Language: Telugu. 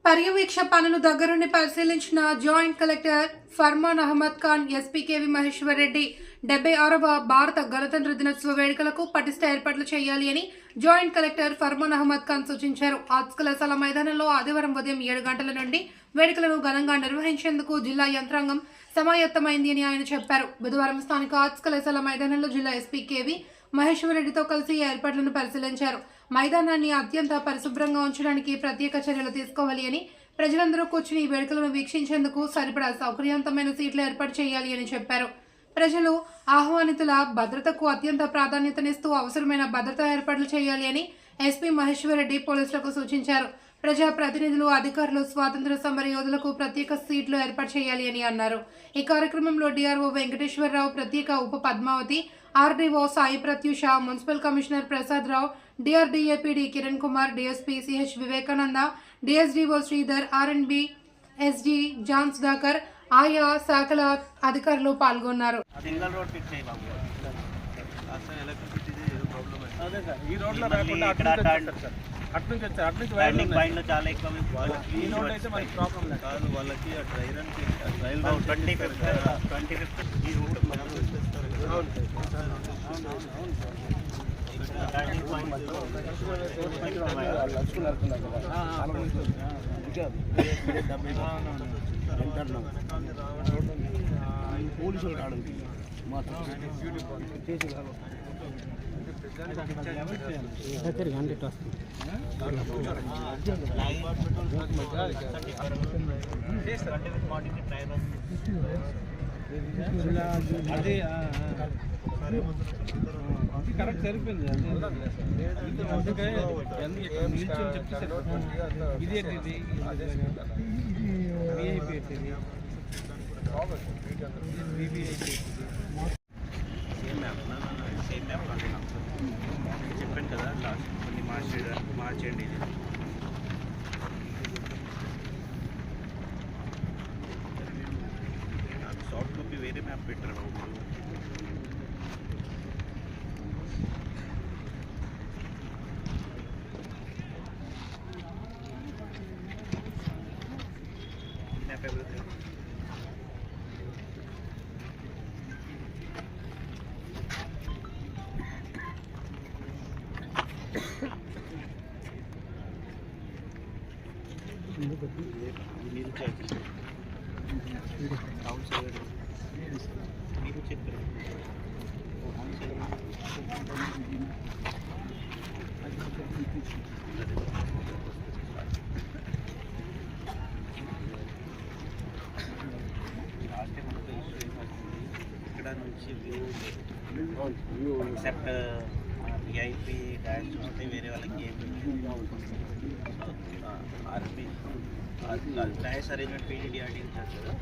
పర్యవేక్ష పనులు దగ్గరుండి పరిశీలించిన joint collector Farman Ahmed Khan SP KV Maheshwar Reddy 76వ భారత గణతంత్ర దినోత్సవ వేడుకలకు పటిష్ట ఏర్పాట్లు చేయాలి అని జాయింట్ కలెక్టర్ ఫర్మాన్ అహ్మద్ ఖాన్ సూచించారు. ఆర్ట్స్ కళాశాల మైదానంలో ఆదివారం ఉదయం 7 గంటల నుండి వేడుకలను ఘనంగా నిర్వహించేందుకు జిల్లా యంత్రాంగం సమాయత్తమైంది అని ఆయన చెప్పారు. బుధవారం స్థానిక ఆర్ట్స్ కళాశాల మైదానంలో జిల్లా ఎస్పీకేవి మహేశ్వర్ రెడ్డితో కలిసి ఏర్పాట్లను పరిశీలించారు. మైదానాన్ని అత్యంత పరిశుభ్రంగా ఉంచడానికి ప్రత్యేక చర్యలు తీసుకోవాలి అని, ప్రజలందరూ కూర్చుని ఈ వేడుకలను వీక్షించేందుకు సరిపడా సౌకర్యవంతమైన సీట్లు ఏర్పాటు చేయాలి అని చెప్పారు. ప్రజలు ఆహ్వానితుల భద్రతకు అత్యంత ప్రాధాన్యతనిస్తూ అవసరమైన భద్రతా ఏర్పాట్లు చేయాలి అని ఎస్పీ మహేశ్వర్ రెడ్డి పోలీసులకు సూచించారు. ప్రజా ప్రతినిధులు, అధికారులు, స్వాతంత్ర సమర యోధులకు ప్రత్యేక సీట్లు ఏర్పాటు చేయాలి అని అన్నారు. ఈ కార్యక్రమంలో డిఆర్ఓ వెంకటేశ్వరరావు, ప్రత్యేక ఉప Padmavathi, RDO Sai Pratyusha, municipal commissioner Prasad Rao, DRDA PD Kiran Kumar, DSP CH Vivekananda, DSDO Sridhar, R and B SG John Sudhakar, ఆయా శాఖల అధికారులు పాల్గొన్నారు. చాలా ఎక్కువ వాళ్ళకి ట్రైల్ 25th ఈ రూట్ పోలీసులు రావడం అదే కరెక్ట్ సరిపోయింది. అందుకే నిల్చొని చెప్తే సరిపోతుంది. ఇదేంటిది చెప్పాను కదా లాస్ట్ కొన్ని మార్చేయండి. ఇది సాఫ్ట్ కాపీ వేరే మ్యాప్ పెట్టారు. మ్యాప్ ఎవరైతే మీకు చెప్పారు ఇక్కడ నుంచి వ్యూ ఎక్సెప్ట్ విఐపి డాష్ ఉంటే వేరే వాళ్ళకి ఏమి ఆర్పి డాష్ అరేంజ్మెంట్ పీడీడీఆర్డీ ఇచ్చారు కదా.